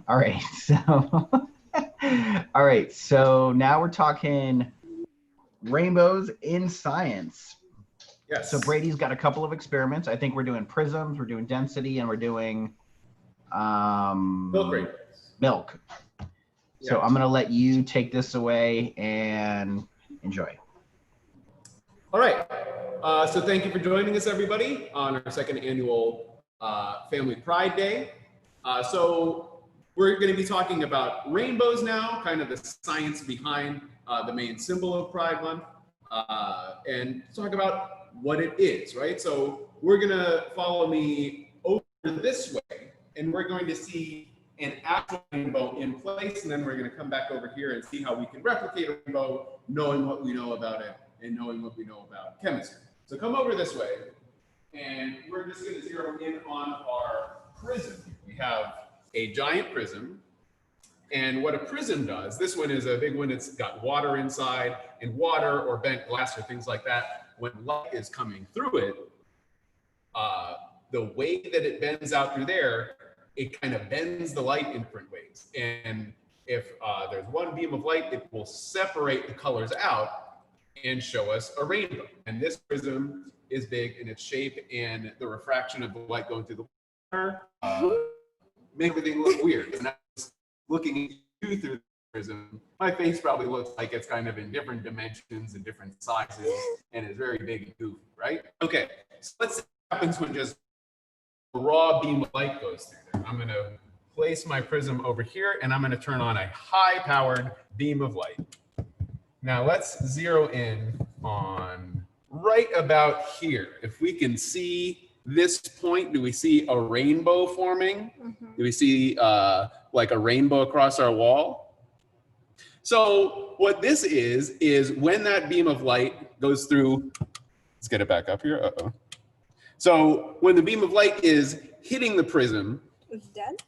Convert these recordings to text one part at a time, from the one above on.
All right, so all right, so now we're talking rainbows in science. Yes. So Brady's got a couple of experiments. I think we're doing prisms, we're doing density, and we're doing Milk rainbows. milk. So Yeah. I'm gonna let you take this away and enjoy. All right. So thank you for joining us, everybody, on our second annual Family Pride Day. So we're going to be talking about rainbows now, kind of the science behind the main symbol of Pride Month, and talk about what it is, right? So we're going to follow me over this way, and we're going to see an actual rainbow in place, and then we're going to come back over here and see how we can replicate a rainbow, knowing what we know about it and knowing what we know about chemistry. So come over this way, and we're just going to zero in on our prism. We have a giant prism, and what a prism does, this one is a big one, it's got water inside, and water or bent glass or things like that, when light is coming through it, the way that it bends out through there, it kind of bends the light in different ways. And if there's one beam of light, it will separate the colors out and show us a rainbow. And this prism is big in its shape, and the refraction of the light going through the water make everything look weird. And I'm just looking at you through the prism. My face probably looks like it's kind of in different dimensions and different sizes, and is very big and goofy, right? Okay, so let's see what happens when just a raw beam of light goes through there. I'm going to place my prism over here, and I'm going to turn on a high-powered beam of light. Now let's zero in on right about here. If we can see this point, do we see a rainbow forming? Do we see like a rainbow across our wall? So what this is when that beam of light goes through, let's get it back up here. Uh-oh. So when the beam of light is hitting the prism. It's dead?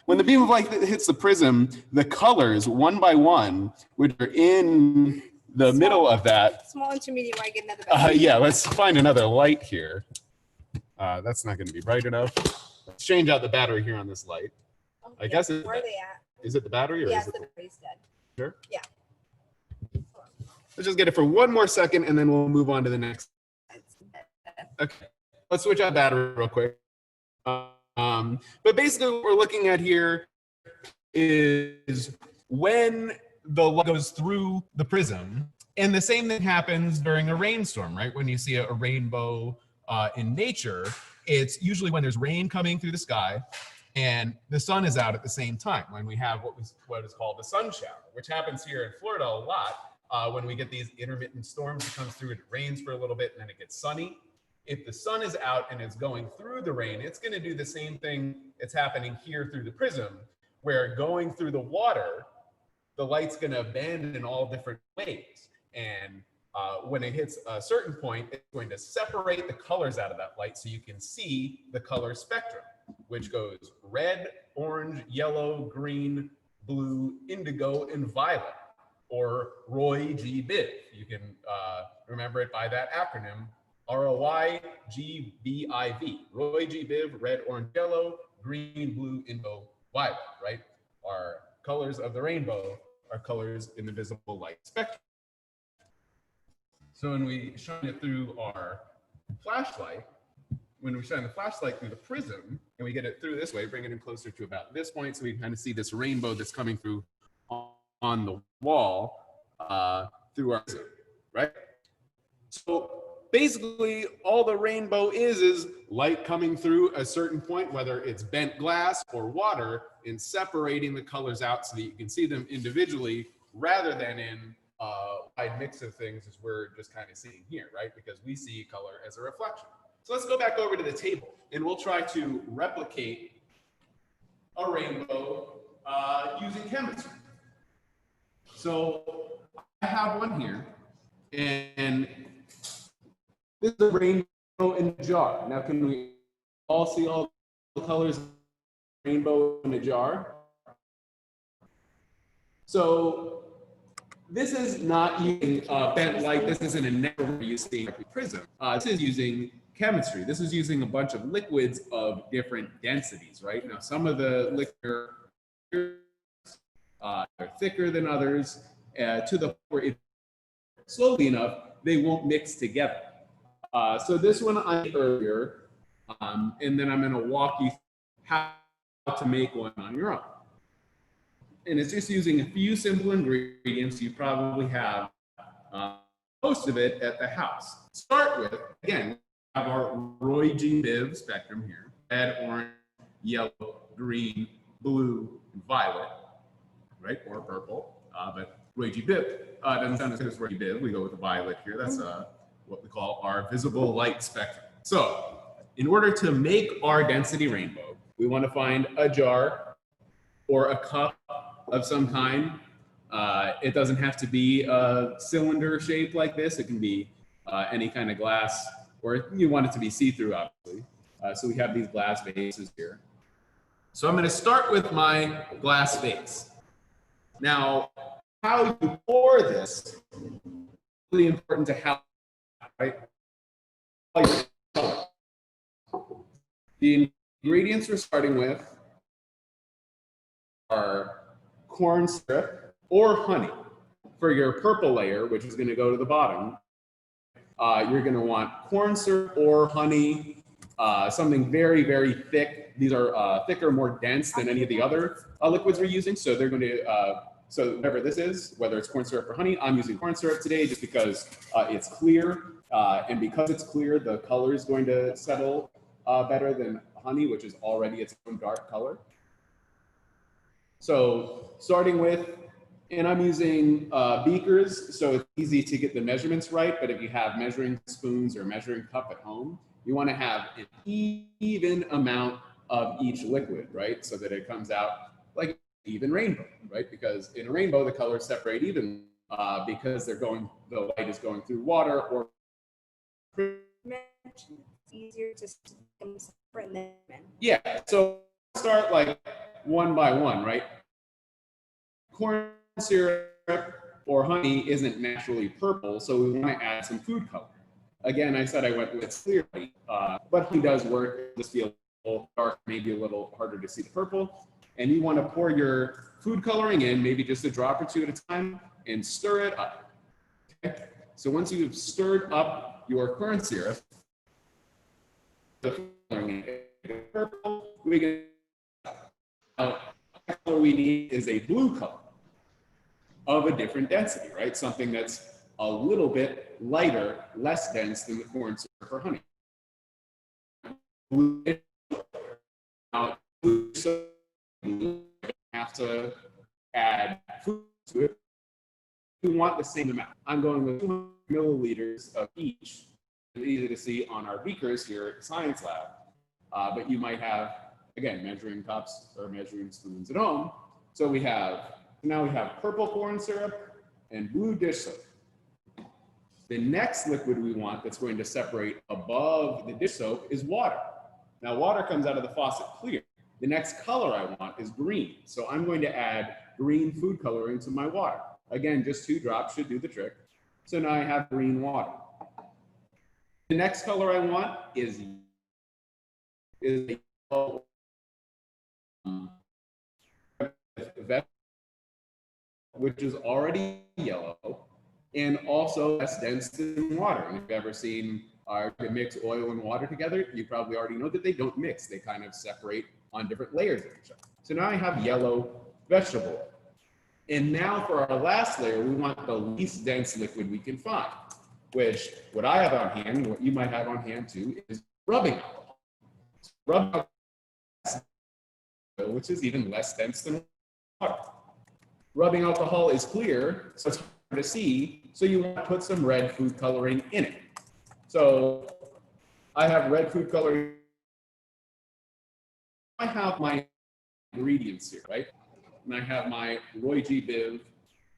When the beam of light hits the prism, the colors, one by one, which are in the middle of that. Small intermediate where I get another battery. Yeah, let's find another light here. That's not going to be bright enough. Let's change out the battery here on this light. Okay. I guess Where are they at? Is it the battery? Or yes, is it the battery's dead. Sure? Yeah. Let's just get it for one more second, and then we'll move on to the next. Okay, let's switch out battery real quick. But basically what we're looking at here is when the light goes through the prism, and the same thing happens during a rainstorm, right? When you see a rainbow in nature, it's usually when there's rain coming through the sky and the sun is out at the same time, when we have what is called the sun shower, which happens here in Florida a lot when we get these intermittent storms. It comes through, it rains for a little bit, and then it gets sunny. If the sun is out and it's going through the rain, it's going to do the same thing that's happening here through the prism, where going through the water, the light's going to bend in all different ways. And when it hits a certain point, it's going to separate the colors out of that light so you can see the color spectrum, which goes red, orange, yellow, green, blue, indigo, and violet, or Roy G. Biv. You can remember it by that acronym, ROY-G-B-I-V. Roy G. Biv, red, orange, yellow, green, blue, indigo, violet, right? Our colors of the rainbow are colors in the visible light spectrum. So when we shine it through our flashlight, when we shine the flashlight through the prism, and we get it through this way, bring it in closer to about this point, so we kind of see this rainbow that's coming through on the wall through our prism, right? So basically, all the rainbow is light coming through a certain point, whether it's bent glass or water, and separating the colors out so that you can see them individually rather than in a wide mix of things as we're just kind of seeing here, right? Because we see color as a reflection. So let's go back over to the table, and we'll try to replicate a rainbow using chemistry. So I have one here, and this is a rainbow in a jar. Now, can we all see all the colors of the rainbow in a jar? So this is not using bent light. This isn't a network using prism. This is using chemistry. This is using a bunch of liquids of different densities, right? Now, some of the liquor are thicker than others to the point where if slowly enough, they won't mix together. So this one I did earlier, and then I'm going to walk you through how to make one on your own. And it's just using a few simple ingredients. You probably have most of it at the house. Start with, again, we have our Roy G. Biv spectrum here: red, orange, yellow, green, blue, and violet, right? Or purple, but Roy G. Biv doesn't sound as good as Roy G. Biv. We go with the violet here. That's what we call our visible light spectrum. So in order to make our density rainbow, we want to find a jar or a cup of some kind. It doesn't have to be a cylinder shape like this. It can be any kind of glass, or you want it to be see-through, obviously. So we have these glass vases here. So I'm going to start with my glass vase. Now, how you pour this is really important to how, right? The ingredients we're starting with are corn syrup or honey. For your purple layer, which is going to go to the bottom, you're going to want corn syrup or honey, something very, very thick. These are thicker, more dense than any of the other liquids we're using. So they're going to, so whatever this is, whether it's corn syrup or honey, I'm using corn syrup today just because it's clear. And because it's clear, the color is going to settle better than honey, which is already its own dark color. So starting with, and I'm using beakers, so it's easy to get the measurements right, but if you have measuring spoons or measuring cup at home, you want to have an even amount of each liquid, right? So that it comes out like even rainbow, right? Because in a rainbow, the colors separate even because they're going, the light is going through water or. It's easier to separate them. Yeah, so start like one by one, right? Corn syrup or honey isn't naturally purple, so we want to add some food color. Again, I said I went with clear, but honey does work. Just feel a little dark, maybe a little harder to see the purple. And you want to pour your food coloring in, maybe just a drop or two at a time, and stir it up. Okay? So once you've stirred up your corn syrup, the coloring in purple, we get the color we need is a blue color of a different density, right? Something that's a little bit lighter, less dense than the corn syrup or honey. Now, you have to add food to it. We want the same amount. I'm going with 200 milliliters of each. It's easy to see on our beakers here at the science lab, but you might have, again, measuring cups or measuring spoons at home. So we have, now we have purple corn syrup and blue dish soap. The next liquid we want that's going to separate above the dish soap is water. Now water comes out of the faucet clear. The next color I want is green. So I'm going to add green food coloring to my water. Again, just 2 drops should do the trick. So now I have green water. The next color I want is yellow, which is already yellow and also less dense than water. And if you've ever seen mix oil and water together, you probably already know that they don't mix. They kind of separate on different layers of each other. So now I have yellow vegetable oil. And now for our last layer, we want the least dense liquid we can find, which what I have on hand, what you might have on hand too, is rubbing alcohol. Rubbing alcohol, which is even less dense than water. Rubbing alcohol is clear, so it's hard to see, so you want to put some red food coloring in it. So I have red food coloring. I have my ingredients here, right? And I have my Roy G. Biv,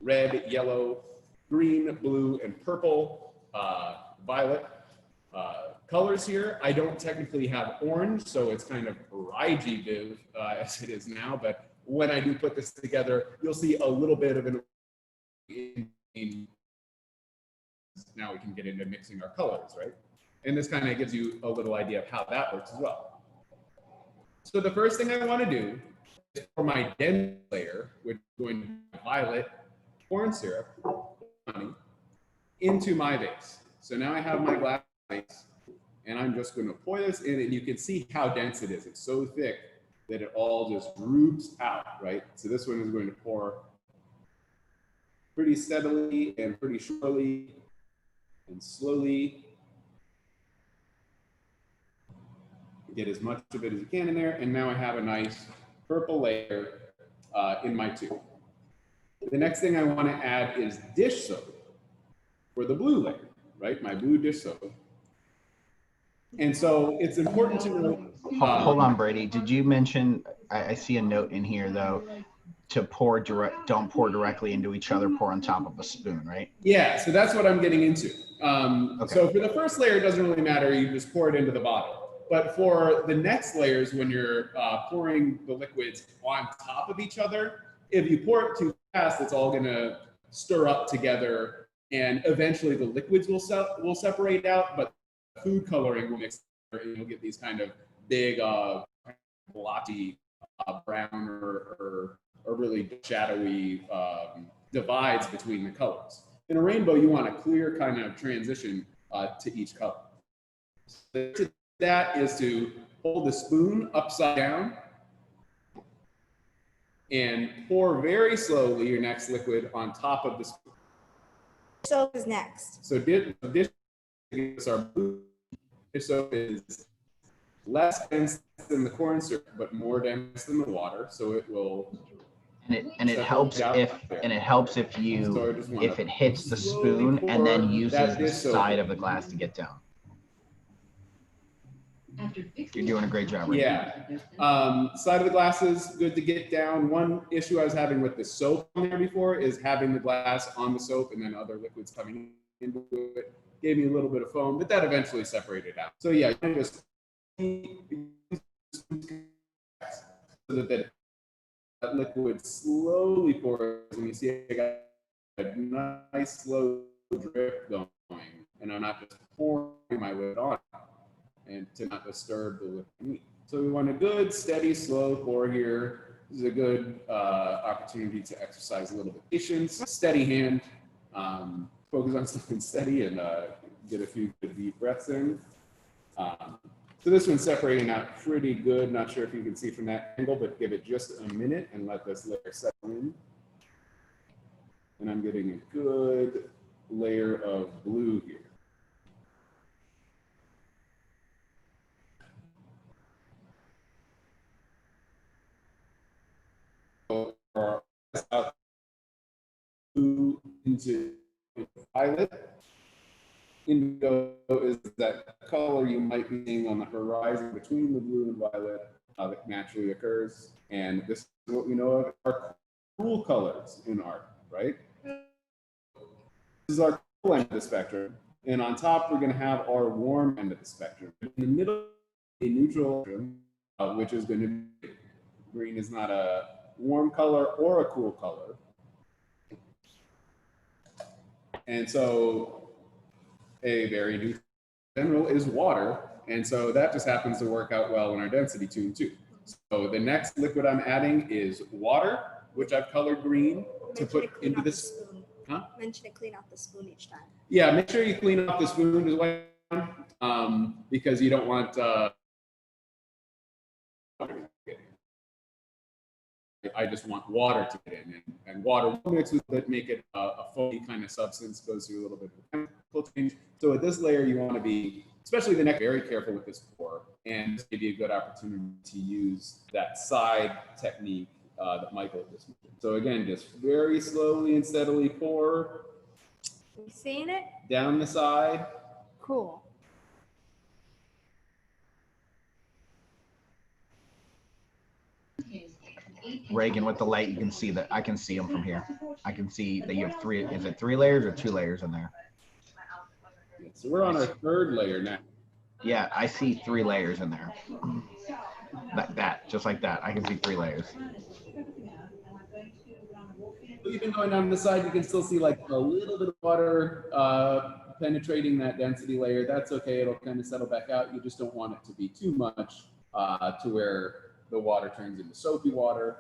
red, yellow, green, blue, and purple, violet colors here. I don't technically have orange, so it's kind of Roy G. Biv as it is now, but when I do put this together, you'll see a little bit of an. Now we can get into mixing our colors, right? And this kind of gives you a little idea of how that works as well. So the first thing I want to do is for my dense layer, which is going to be violet corn syrup, honey, into my vase. So now I have my glass vase, and I'm just going to pour this in, and you can see how dense it is. It's so thick that it all just droops out, right? So this one is going to pour pretty steadily and pretty surely and slowly. Get as much of it as you can in there, and now I have a nice purple layer in my tube. The next thing I want to add is dish soap for the blue layer, right? My blue dish soap. And so it's important to know. Hold on, Brady. Did you mention? I see a note in here though, to pour direct. Don't pour directly into each other. Pour on top of a spoon, right? Yeah. So that's what I'm getting into. Okay. So for the first layer, it doesn't really matter. You just pour it into the bottle. But for the next layers, when you're pouring the liquids on top of each other, if you pour it too fast, it's all going to stir up together, and eventually the liquids will separate out, but food coloring will mix, and you'll get these kind of big blotchy brown or really shadowy divides between the colors. In a rainbow, you want a clear kind of transition to each color. So that is to hold the spoon upside down and pour very slowly your next liquid on top of the spoon. Soap is next. So dish soap is less dense than the corn syrup, but more dense than the water, so it will. And it helps if you if it hits the spoon and then uses the side of the glass to get down. You're doing a great job, Rick. Yeah. Side of the glass is good to get down. One issue I was having with the soap on there before is having the glass on the soap and then other liquids coming into it. Gave me a little bit of foam, but that eventually separated out. So yeah, you just so that liquid slowly pours, and you see I got a nice slow drip going, and I'm not just pouring my lid on and to not disturb the liquid. So we want a good, steady, slow pour here. This is a good opportunity to exercise a little bit of patience, steady hand, focus on something steady, and get a few good deep breaths in. So this one's separating out pretty good. Not sure if you can see from that angle, but give it just a minute and let this layer settle in. And I'm getting a good layer of blue here. Blue into violet. Indigo is that color you might be seeing on the horizon between the blue and violet that naturally occurs. And this is what we know of are cool colors in art, right? This is our cool end of the spectrum. And on top, we're going to have our warm end of the spectrum. In the middle, a neutral spectrum, which is going to be green is not a warm color or a cool color. And so a very neutral general is water. And so that just happens to work out well in our density tune too. So the next liquid I'm adding is water, which I've colored green to put into this. Huh? Mention it, clean off the spoon each time. Yeah, make sure you clean off the spoon as well, because you don't want I just want water to get in, and water mixed with it, make it a foamy kind of substance, goes through a little bit of a chemical change. So at this layer, you want to be, especially the next, very careful with this pour, and give you a good opportunity to use that side technique that Michael just mentioned. So again, just very slowly and steadily pour. You seeing it? Down the side. Cool. Reagan, with the light, you can see that. I can see them from here. I can see that you have three. Is it 3 layers or 2 layers in there? So we're on our 3rd layer now. Yeah, I see 3 layers in there. Like that, just like that. I can see 3 layers. Even going down the side, you can still see like a little bit of water penetrating that density layer. That's okay, it'll kind of settle back out. You just don't want it to be too much to where the water turns into soapy water.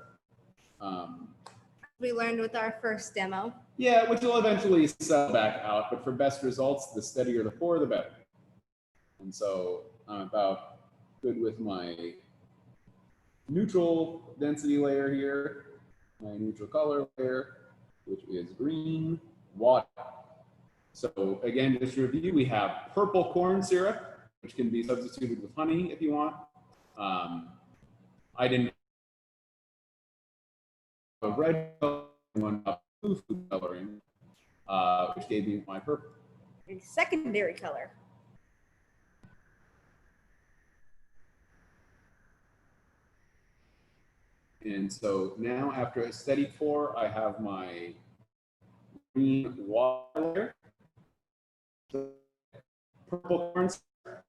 We learned with our first demo. Yeah, which will eventually settle back out, but for best results, the steadier the pour, the better. And so I'm about good with my neutral density layer here, my neutral color layer, which is green water. So again, just to review, we have purple corn syrup, which can be substituted with honey if you want. I didn't have a red one, blue food coloring, which gave me my purple. A secondary color. And so now after a steady pour, I have my green water, purple corn syrup,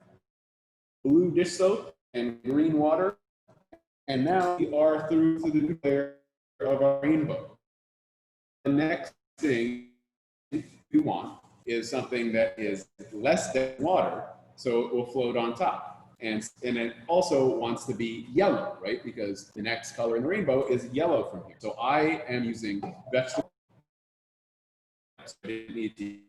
blue dish soap, and green water. And now we are through to the layer of our rainbow. The next thing we want is something that is less than water, so it will float on top. And it also wants to be yellow, right? Because the next color in the rainbow is yellow from here. So I am using vegetable. So I didn't need to.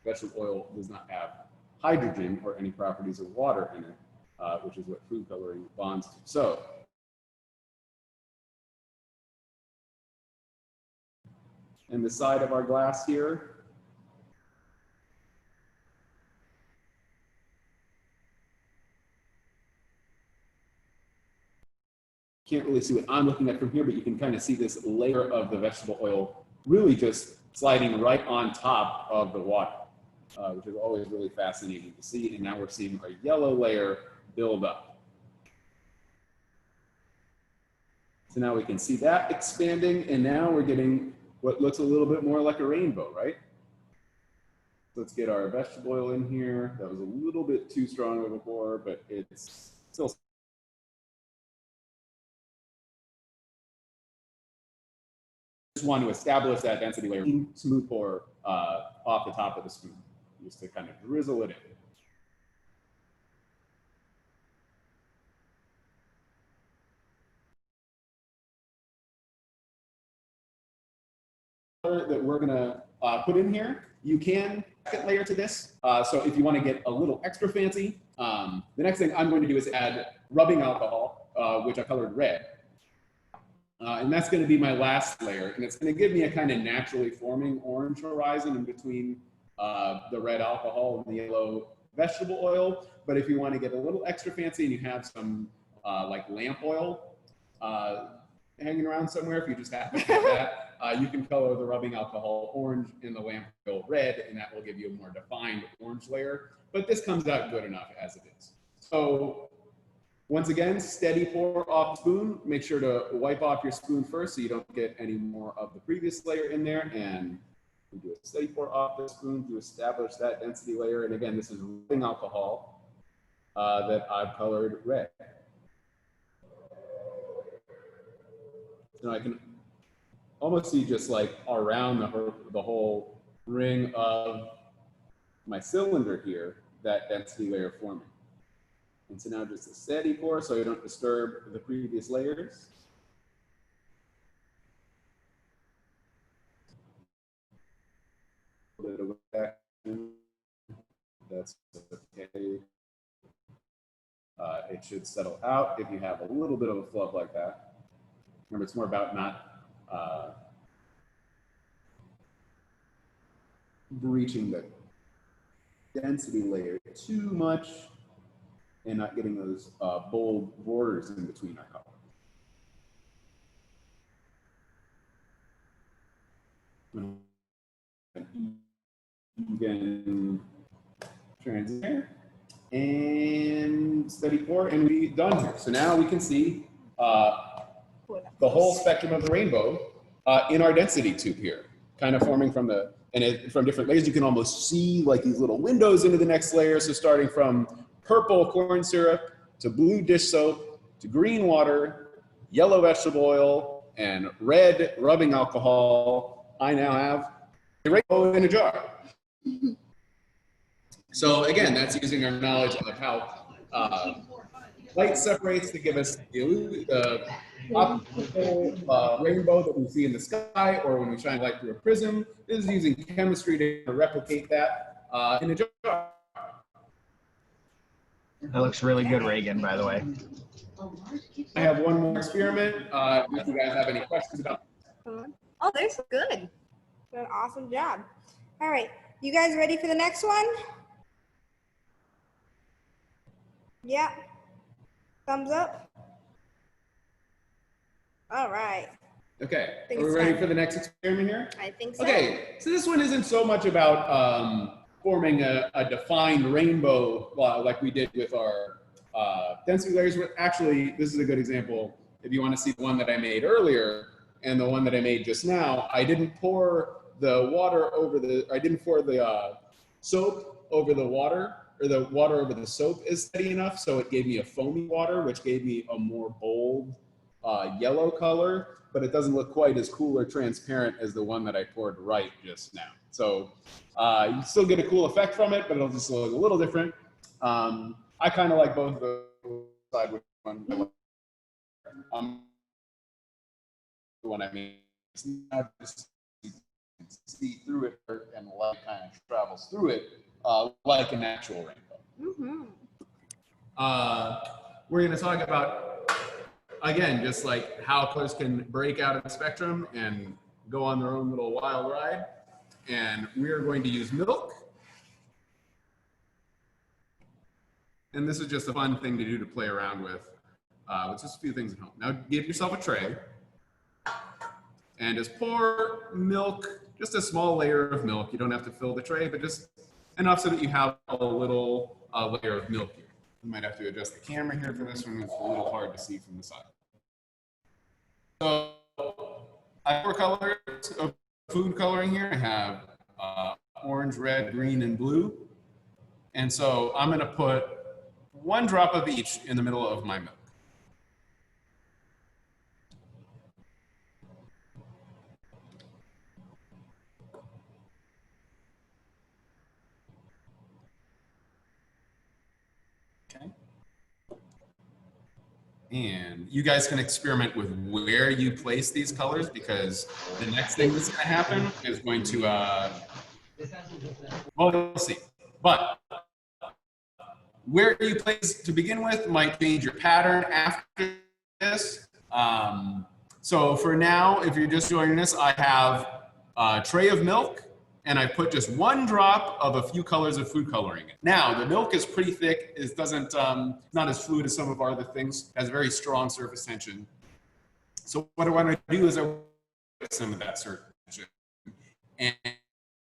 Vegetable oil does not have hydrogen or any properties of water in it, which is what food coloring bonds to. So in the side of our glass here, can't really see what I'm looking at from here, but you can kind of see this layer of the vegetable oil really just sliding right on top of the water, which is always really fascinating to see. And now we're seeing our yellow layer build up. So now we can see that expanding, and now we're getting what looks a little bit more like a rainbow, right? Let's get our vegetable oil in here. That was a little bit too strong of a pour, but it's still. Just want to establish that density layer. Smooth pour off the top of the spoon, just to kind of drizzle it in. That we're gonna put in here. You can second layer to this. So if you want to get a little extra fancy, the next thing I'm going to do is add rubbing alcohol, which I colored red. And that's going to be my last layer, and it's going to give me a kind of naturally forming orange horizon in between the red alcohol and the yellow vegetable oil. But if you want to get a little extra fancy and you have some like lamp oil hanging around somewhere, if you just happen to have that, you can color the rubbing alcohol orange and the lamp oil red, and that will give you a more defined orange layer. But this comes out good enough as it is. So once again, steady pour off the spoon. Make sure to wipe off your spoon first so you don't get any more of the previous layer in there. And we do a steady pour off the spoon to establish that density layer. And again, this is rubbing alcohol that I've colored red. So I can almost see just like around the whole ring of my cylinder here, that density layer forming. And so now just a steady pour so you don't disturb the previous layers. A little bit of action. That's okay. It should settle out if you have a little bit of a flub like that. Remember, it's more about not breaching the density layer too much and not getting those bold borders in between our colors. Again, transition and steady pour, and we're done here. So now we can see the whole spectrum of the rainbow in our density tube here, kind of forming from the, from different layers. You can almost see like these little windows into the next layer. So starting from purple corn syrup to blue dish soap to green water, yellow vegetable oil, and red rubbing alcohol, I now have a rainbow in a jar. So again, that's using our knowledge of how light separates to give us the optical rainbow that we see in the sky, or when we shine light through a prism. This is using chemistry to replicate that in a jar. That looks really good, Reagan, by the way. I have one more experiment. If you guys have any questions about Oh, they're so good. Did an awesome job. All right, you guys ready for the next one? Yeah. Thumbs up. All right. Okay, Think are we it's ready time. for the next experiment here? I think so. Okay, so this one isn't so much about forming a defined rainbow like we did with our density layers. Actually, this is a good example. If you want to see the one that I made earlier and the one that I made just now, I didn't pour the water over the, I didn't pour the soap over the water, or the water over the soap is steady enough, so it gave me a foamy water, which gave me a more bold yellow color, but it doesn't look quite as cool or transparent as the one that I poured right just now. So you still get a cool effect from it, but it'll just look a little different. I kind of like both of those. Decide which one I like. The one I mean, it's now just see through it, and light kind of travels through it like an actual rainbow. We're going to talk about, again, just like how colors can break out of the spectrum and go on their own little wild ride. And we're going to use milk. And this is just a fun thing to do to play around with just a few things at home. Now give yourself a tray and just pour milk, just a small layer of milk. You don't have to fill the tray, but just enough so that you have a little layer of milk here. You might have to adjust the camera here for this one. It's a little hard to see from the side. So I have 4 colors of food coloring here. I have orange, red, green, and blue. And so I'm going to put 1 drop of each in the middle of my milk. Okay. And you guys can experiment with where you place these colors, because the next thing that's going to happen is going to, well, we'll see. But where you place to begin with might change your pattern after this. So for now, if you're just joining us, I have a tray of milk, and I put just 1 drop of a few colors of food coloring in. Now, the milk is pretty thick. It doesn't, not as fluid as some of our other things. It has very strong surface tension. So what I want to do is I want to get some of that surface tension and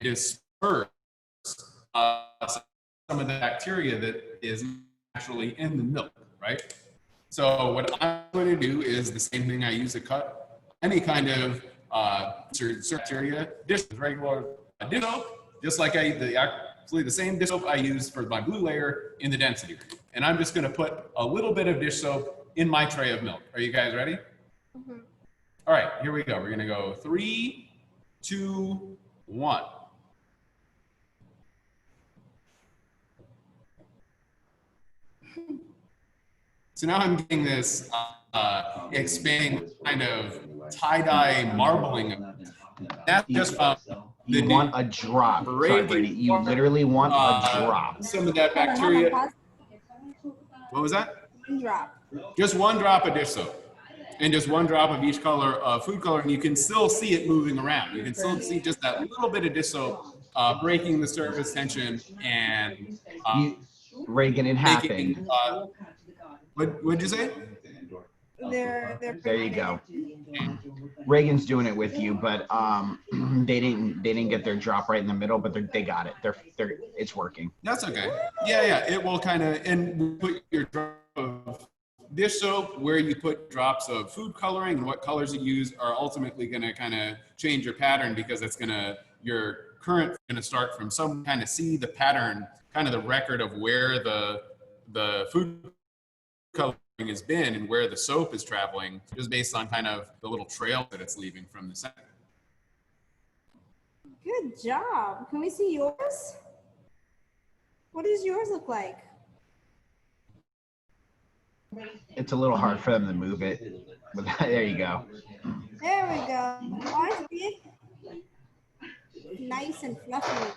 disperse some of the bacteria that is naturally in the milk, right? So what I'm going to do is the same thing I use to cut any kind of bacteria, dish regular dish soap, just like actually the same dish soap I use for my blue layer in the density group. And I'm just going to put a little bit of dish soap in my tray of milk. Are you guys ready? Mm-hmm. All right, here we go. We're going to go 3, 2, 1. So now I'm getting this expanding kind of tie-dye marbling. That's just you want a drop. Sorry, Brady. You literally want a drop. Some of that bacteria. What was that? 1 drop. Just 1 drop of dish soap, and just 1 drop of each color of food color, and you can still see it moving around. You can still see just that little bit of dish soap breaking the surface tension and Reagan, it happened. Making, what'd you say? There you go. Reagan's doing it with you, but they didn't get their drop right in the middle, but they got it. It's working. That's okay. Yeah. It will kind of, and put your drop of dish soap where you put drops of food coloring, and what colors you use are ultimately going to kind of change your pattern, because it's going to, your current going to start from some kind of see the pattern, kind of the record of where the food coloring has been and where the soap is traveling, just based on kind of the little trail that it's leaving from the center. Good job. Can we see yours? What does yours look like? It's a little hard for them to move it, but there you go. There we go. Oh, I see it. Nice and fluffy.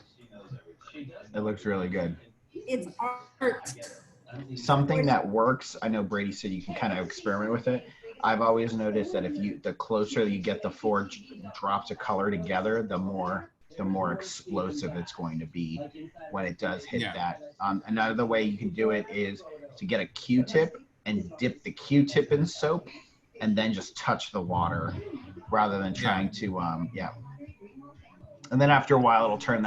It looks really good. It's art. Something that works, I know Brady said you can kind of experiment with it. I've always noticed that the closer you get the 4 drops of color together, the more explosive it's going to be when it does hit that. Another way you can do it is to get a Q-tip and dip the Q-tip in soap and then just touch the water rather than trying to, And then after a while, it'll turn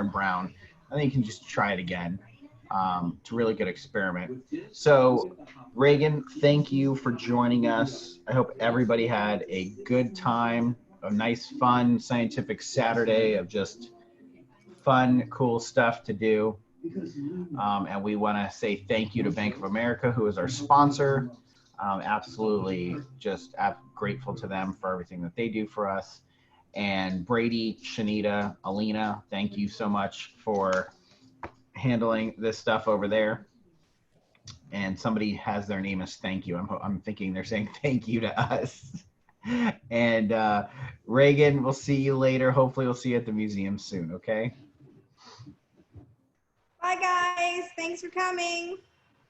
brown. And then you can just try it again. It's a really good experiment. So, Reagan, thank you for joining us. I hope everybody had a good time, a nice, fun, scientific Saturday of just fun, cool stuff to do. And we want to say thank you to Bank of America, who is our sponsor. Absolutely just grateful to them for everything that they do for us. And Brady, Shanita, Alina, thank you so much for handling this stuff over there. And somebody has their name as thank you. I'm thinking they're saying thank you to us. And Reagan, we'll see you later. Hopefully we'll see you at the museum soon, okay? Bye, guys. Thanks for coming.